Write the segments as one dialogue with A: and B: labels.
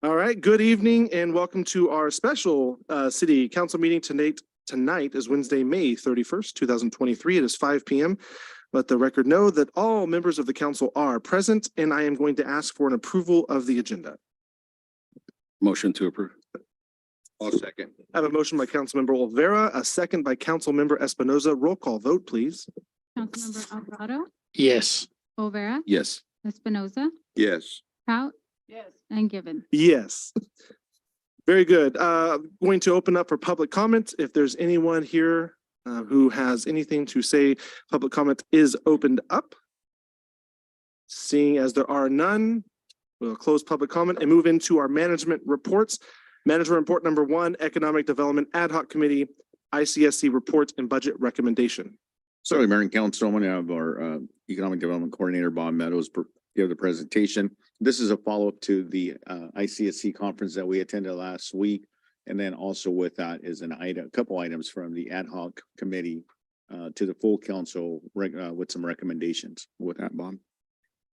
A: All right, good evening and welcome to our special city council meeting tonight. Tonight is Wednesday, May 31st, 2023. It is 5 p.m. Let the record know that all members of the council are present, and I am going to ask for an approval of the agenda.
B: Motion to approve. I'll second.
A: I have a motion by Councilmember Olvera, a second by Councilmember Espinoza. Roll call vote, please.
C: Councilmember Alvarado,
B: Yes.
C: Olvera,
B: Yes.
C: Espinoza,
B: Yes.
C: Prout,
D: Yes.
C: and Gibbon.
A: Yes. Very good. Going to open up for public comment. If there's anyone here who has anything to say, public comment is opened up. Seeing as there are none, we'll close public comment and move into our management reports. Management report number 1, Economic Development Ad Hoc Committee, ICSC report and budget recommendation.
B: Sorry, Mayor and Council, I'm going to have our Economic Development Coordinator, Bob Meadows, give the presentation. This is a follow-up to the ICSC conference that we attended last week. And then also with that is a couple items from the ad hoc committee to the full council with some recommendations. With that, Bob.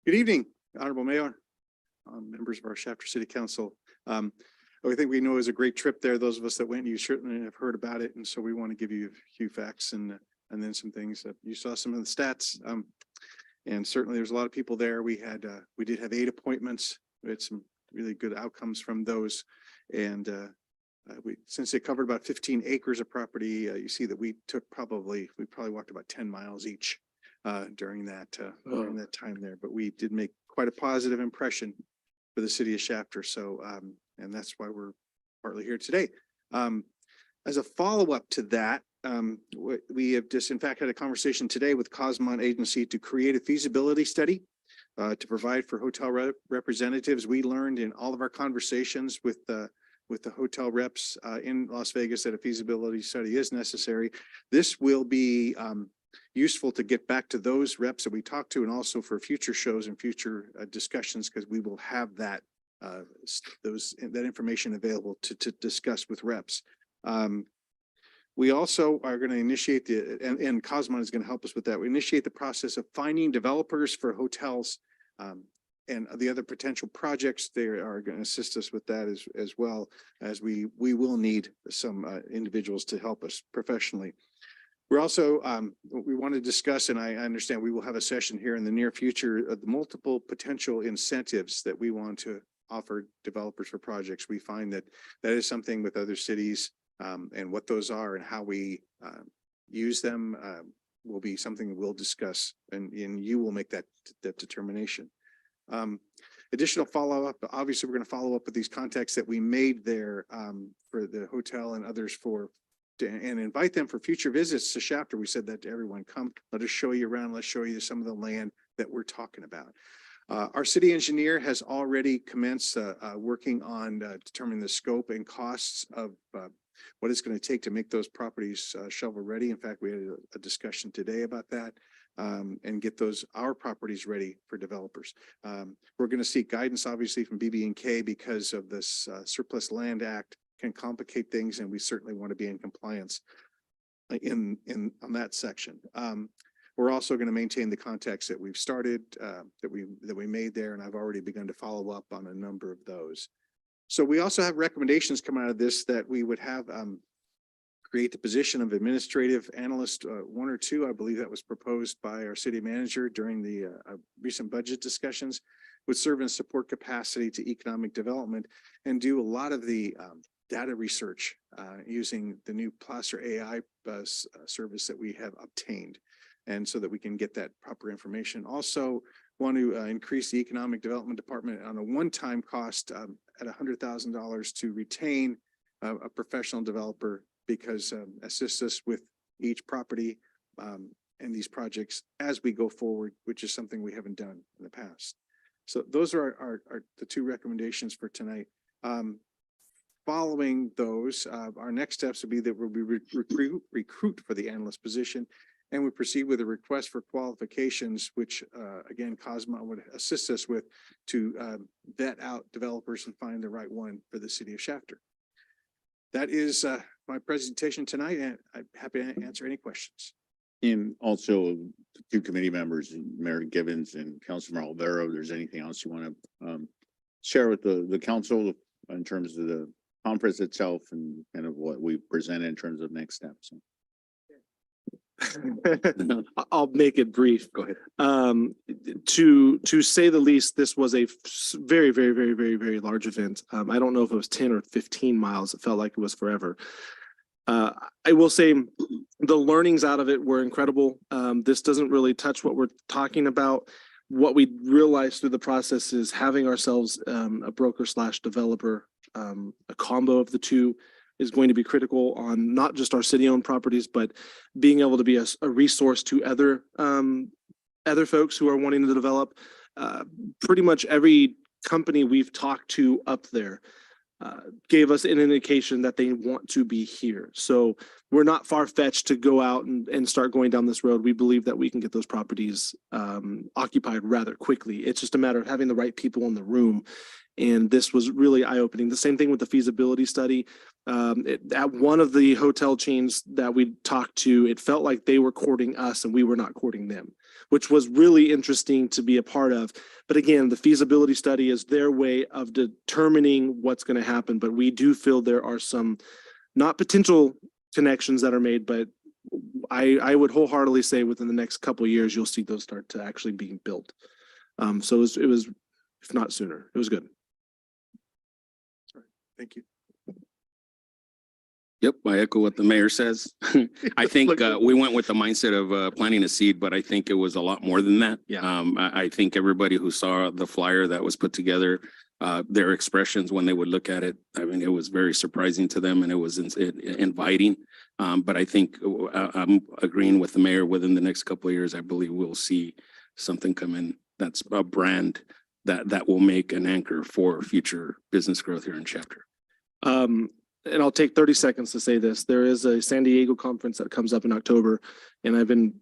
E: Good evening, Honorable Mayor, members of our Shafter City Council. I think we know it was a great trip there. Those of us that went, you certainly have heard about it. And so we want to give you a few facts and then some things that you saw some of the stats. And certainly there's a lot of people there. We did have 8 appointments. We had some really good outcomes from those. And since it covered about 15 acres of property, you see that we probably walked about 10 miles each during that time there. But we did make quite a positive impression for the city of Shafter. So, and that's why we're partly here today. As a follow-up to that, we have just in fact had a conversation today with Cosmont Agency to create a feasibility study to provide for hotel representatives. We learned in all of our conversations with the hotel reps in Las Vegas that a feasibility study is necessary. This will be useful to get back to those reps that we talked to and also for future shows and future discussions, because we will have that information available to discuss with reps. We also are going to initiate and Cosmont is going to help us with that. We initiate the process of finding developers for hotels and the other potential projects. They are going to assist us with that as well, as we will need some individuals to help us professionally. We're also, we want to discuss, and I understand we will have a session here in the near future of the multiple potential incentives that we want to offer developers for projects. We find that is something with other cities, and what those are and how we use them will be something that we'll discuss, and you will make that determination. Additional follow-up, obviously we're going to follow up with these contacts that we made there for the hotel and others and invite them for future visits to Shafter. We said that to everyone, come, let us show you around, let's show you some of the land that we're talking about. Our city engineer has already commenced working on determining the scope and costs of what it's going to take to make those properties shovel ready. In fact, we had a discussion today about that and get our properties ready for developers. We're going to seek guidance, obviously, from BB&K because of this Surplus Land Act can complicate things, and we certainly want to be in compliance on that section. We're also going to maintain the contacts that we've started, that we made there, and I've already begun to follow up on a number of those. So we also have recommendations come out of this that we would have create the position of administrative analyst 1 or 2. I believe that was proposed by our city manager during the recent budget discussions, would serve in support capacity to economic development and do a lot of the data research using the new Placer AI service that we have obtained, and so that we can get that proper information. Also want to increase the economic development department on a one-time cost at $100,000 to retain a professional developer, because assist us with each property and these projects as we go forward, which is something we haven't done in the past. So those are the 2 recommendations for tonight. Following those, our next steps would be that we'll recruit for the analyst position, and we proceed with a request for qualifications, which again, Cosmont would assist us with to vet out developers and find the right one for the city of Shafter. That is my presentation tonight, and I'm happy to answer any questions.
B: And also 2 committee members, Mayor Gibbons and Councilmember Olvera, if there's anything else you want to share with the council, in terms of the conference itself and kind of what we presented in terms of next steps.
A: I'll make it brief.
B: Go ahead.
A: To say the least, this was a very, very, very, very, very large event. I don't know if it was 10 or 15 miles. It felt like it was forever. I will say the learnings out of it were incredible. This doesn't really touch what we're talking about. What we realized through the process is having ourselves a broker slash developer, a combo of the two is going to be critical on not just our city-owned properties, but being able to be a resource to other folks who are wanting to develop. Pretty much every company we've talked to up there gave us an indication that they want to be here. So we're not far-fetched to go out and start going down this road. We believe that we can get those properties occupied rather quickly. It's just a matter of having the right people in the room. And this was really eye-opening. The same thing with the feasibility study. At one of the hotel chains that we talked to, it felt like they were courting us and we were not courting them, which was really interesting to be a part of. But again, the feasibility study is their way of determining what's going to happen. But we do feel there are some not potential connections that are made, but I would wholeheartedly say within the next couple of years, you'll see those start to actually being built. So it was, if not sooner, it was good.
E: Thank you.
D: Yep, I echo what the mayor says. I think we went with the mindset of planting a seed, but I think it was a lot more than that.
A: Yeah.
D: I think everybody who saw the flyer that was put together, their expressions when they would look at it, I mean, it was very surprising to them and it was inviting. But I think I'm agreeing with the mayor. Within the next couple of years, I believe we'll see something come in that's a brand that will make an anchor for future business growth here in Chapter.
A: And I'll take 30 seconds to say this. There is a San Diego conference that comes up in October, and I've been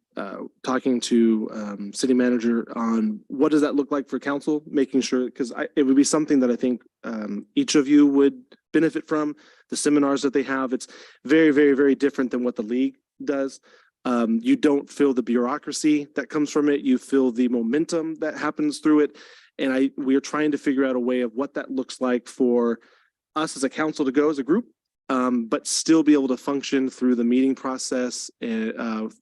A: talking to city manager on what does that look like for council, making sure, because it would be something that I think each of you would benefit from. The seminars that they have, it's very, very, very different than what the league does. You don't feel the bureaucracy that comes from it. You feel the momentum that happens through it. And we are trying to figure out a way of what that looks like for us as a council to go as a group, but still be able to function through the meeting process and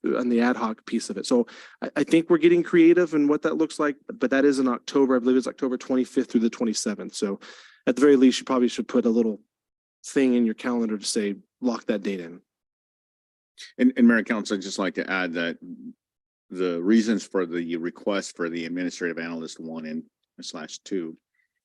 A: the ad hoc piece of it. So I think we're getting creative in what that looks like, but that is in October. I believe it's October 25th through the 27th. So at the very least, you probably should put a little thing in your calendar to say, lock that date in.
B: And Mayor and Council, I'd just like to add that the reasons for the request for the administrative analyst 1/2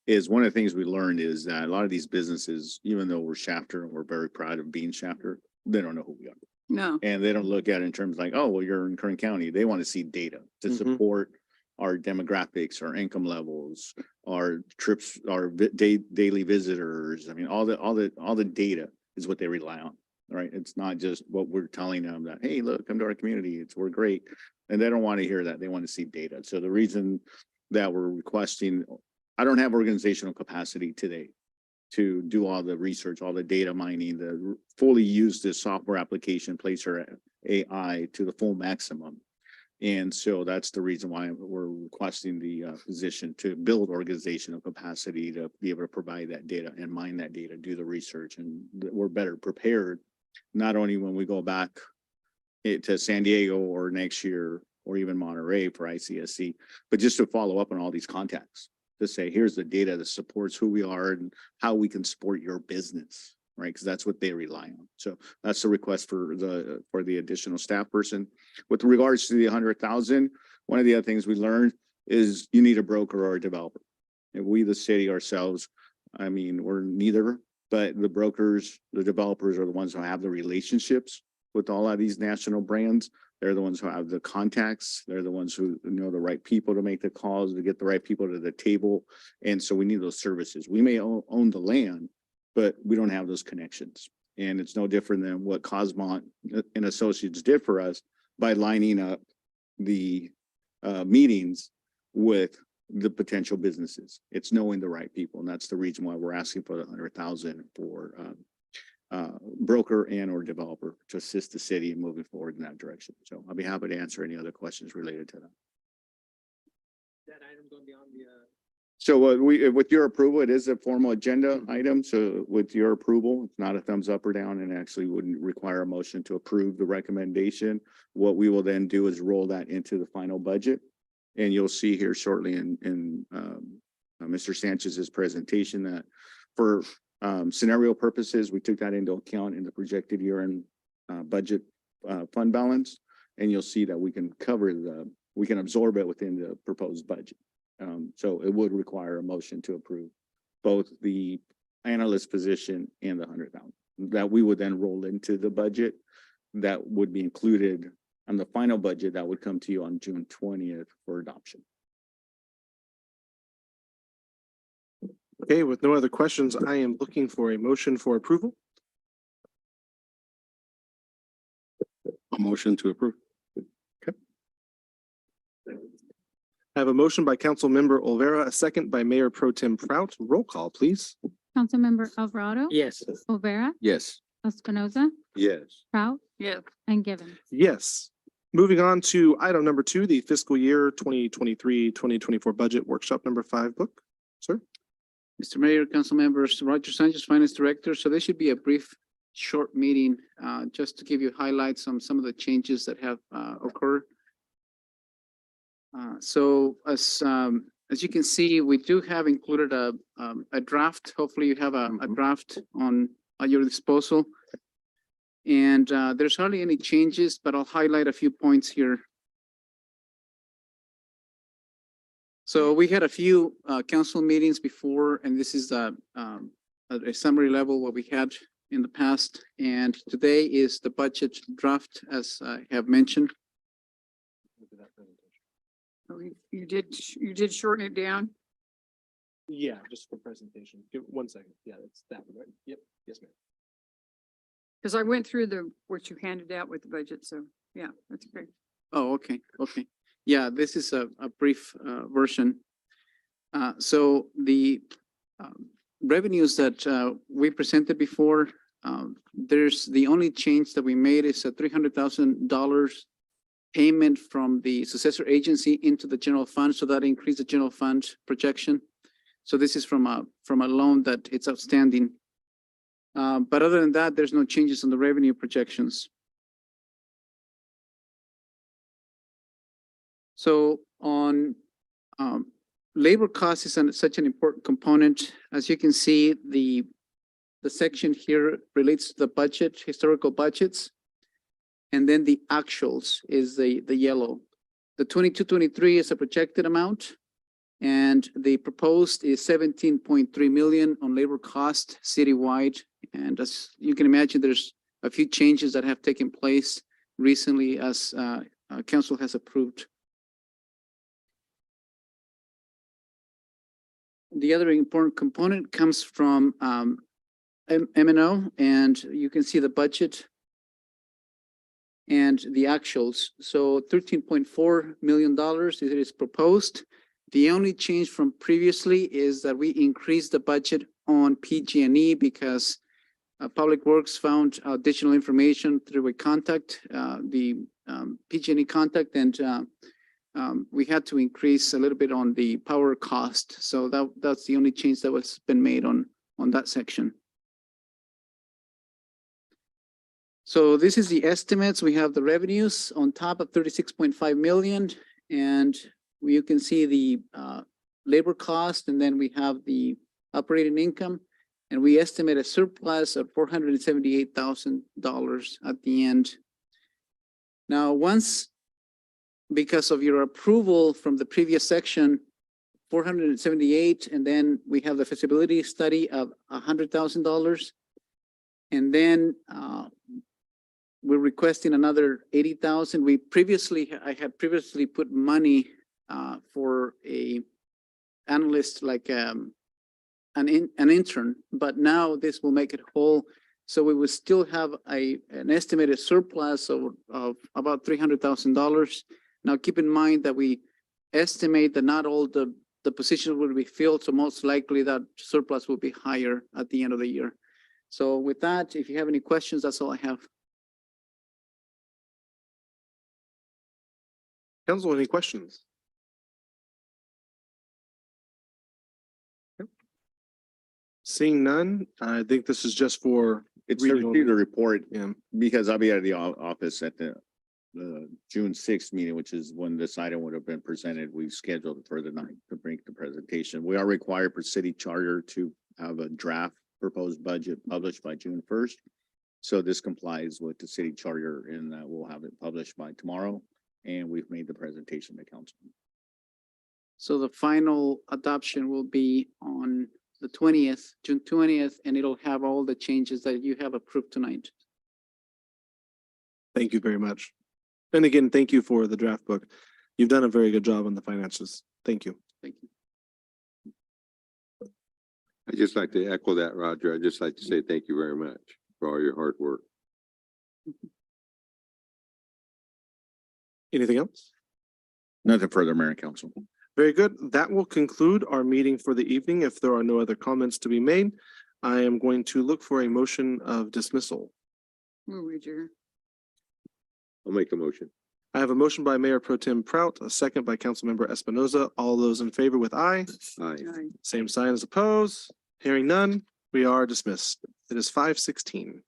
B: is one of the things we learned is that a lot of these businesses, even though we're Shafter and we're very proud of being Shafter, they don't know who we are.
F: No.
B: And they don't look at it in terms like, oh, well, you're in Kern County. They want to see data to
A: Mhm.
B: support our demographics, our income levels, our trips, our daily visitors. I mean, all the data is what they rely on, right? It's not just what we're telling them that, hey, look, come to our community. We're great. And they don't want to hear that. They want to see data. So the reason that we're requesting, I don't have organizational capacity today to do all the research, all the data mining, the fully use this software application, Placer AI to the full maximum. And so that's the reason why we're requesting the position to build organizational capacity to be able to provide that data and mine that data, do the research, and we're better prepared, not only when we go back to San Diego or next year or even Monterey for ICSC, but just to follow up on all these contacts. To say, here's the data that supports who we are and how we can support your business, right? Because that's what they rely on. So that's the request for the additional staff person. With regards to the 100,000, one of the other things we learned is you need a broker or a developer. And we, the city ourselves, I mean, we're neither, but the brokers, the developers are the ones who have the relationships with all of these national brands. They're the ones who have the contacts. They're the ones who know the right people to make the calls, to get the right people to the table. And so we need those services. We may own the land, but we don't have those connections. And it's no different than what Cosmont and Associates did for us by lining up the meetings with the potential businesses. It's knowing the right people. And that's the reason why we're asking for the 100,000 for broker and or developer to assist the city in moving forward in that direction. So I'll be happy to answer any other questions related to that.
G: That item going beyond the
B: So with your approval, it is a formal agenda item. So with your approval, it's not a thumbs up or down and actually wouldn't require a motion to approve the recommendation. What we will then do is roll that into the final budget. And you'll see here shortly in Mr. Sanchez's presentation that for scenario purposes, we took that into account in the projected year-end budget fund balance. And you'll see that we can we can absorb it within the proposed budget. So it would require a motion to approve both the analyst position and the 100,000 that we would then roll into the budget that would be included on the final budget that would come to you on June 20th for adoption.
A: Okay, with no other questions, I am looking for a motion for approval.
D: A motion to approve.
A: I have a motion by Council Member Olvera, a second by Mayor Pro Tem Prout. Roll call, please.
C: Councilmember Alvarado.
F: Yes.
C: Olvera,
B: Yes.
C: Espinoza,
B: Yes.
C: Prout,
F: Yes.
C: and Gibbons.
A: Yes. Moving on to item number 2, the fiscal year 2023-2024 budget workshop number 5 book. Sir?
F: Mr. Mayor, council members, Roger Sanchez, Finance Director. So this should be a brief, short meeting, just to give you highlights on some of the changes that have occurred. So as you can see, we do have included a draft. Hopefully you have a draft at your disposal. And there's hardly any changes, but I'll highlight a few points here. So we had a few council meetings before, and this is a summary level what we had in the past. And today is the budget draft, as I have mentioned.
G: You did shorten it down?
A: Yeah, just for presentation. Give 1 second. Yeah, that's that one, right? Yep. Yes, ma'am.
G: Because I went through what you handed out with the budget, so yeah, that's great.
F: Oh, okay, okay. Yeah, this is a brief version. So the revenues that we presented before, there's the only change that we made is a $300,000 payment from the successor agency into the general fund, so that increased the general fund projection. So this is from a loan that it's outstanding. But other than that, there's no changes in the revenue projections. So on labor costs is such an important component. As you can see, the section here relates to the budget, historical budgets. And then the actuals is the yellow. The 22-23 is a projected amount. And the proposed is 17.3 million on labor cost citywide. And as you can imagine, there's a few changes that have taken place recently as council has approved. The other important component comes from M&O, and you can see the budget and the actuals. So $13.4 million it is proposed. The only change from previously is that we increased the budget on PG&E because Public Works found additional information through a contact, the PG&E contact, and we had to increase a little bit on the power cost. So that's the only change that was been made on that section. So this is the estimates. We have the revenues on top of 36.5 million, and you can see the labor cost, and then we have the operating income, and we estimate a surplus of $478,000 at the end. Now, because of your approval from the previous section, 478, and then we have the feasibility study of $100,000, and then we're requesting another 80,000. I had previously put money for a analyst, like an intern, but now this will make it whole. So we will still have an estimated surplus of about $300,000. Now, keep in mind that we estimate that not all the positions will be filled, so most likely that surplus will be higher at the end of the year. So with that, if you have any questions, that's all I have.
A: Council, any questions? Seeing none, I think this is just for,
B: It's
A: Reading
B: a
A: only.
B: report
A: yeah,
B: because I'll be out of the office at the June sixth meeting, which is when this item would have been presented. We scheduled it for the night to bring the presentation. We are required per city charter to have a draft proposed budget published by June first. So this complies with the city charter in that we'll have it published by tomorrow, and we've made the presentation to council.
F: So the final adoption will be on the 20th, June 20th, and it'll have all the changes that you have approved tonight.
A: thank you very much. And again, thank you for the draft book. You've done a very good job on the finances. Thank you.
F: Thank you.
H: I'd just like to echo that, Roger. I'd just like to say thank you very much for all your hard work.
A: Anything else?
B: Nothing further, Mayor and Council.
A: Very good. That will conclude our meeting for the evening. If there are no other comments to be made, I am going to look for a motion of dismissal.
G: Move adjourn.
H: I'll make a motion.
A: I have a motion by Mayor Pro Tem Prout, a second by Councilmember Espinoza. All those in favor with aye,
H: Aye.
G: Aye.
A: same sign as opposed. Hearing none, we are dismissed. It is 5:16.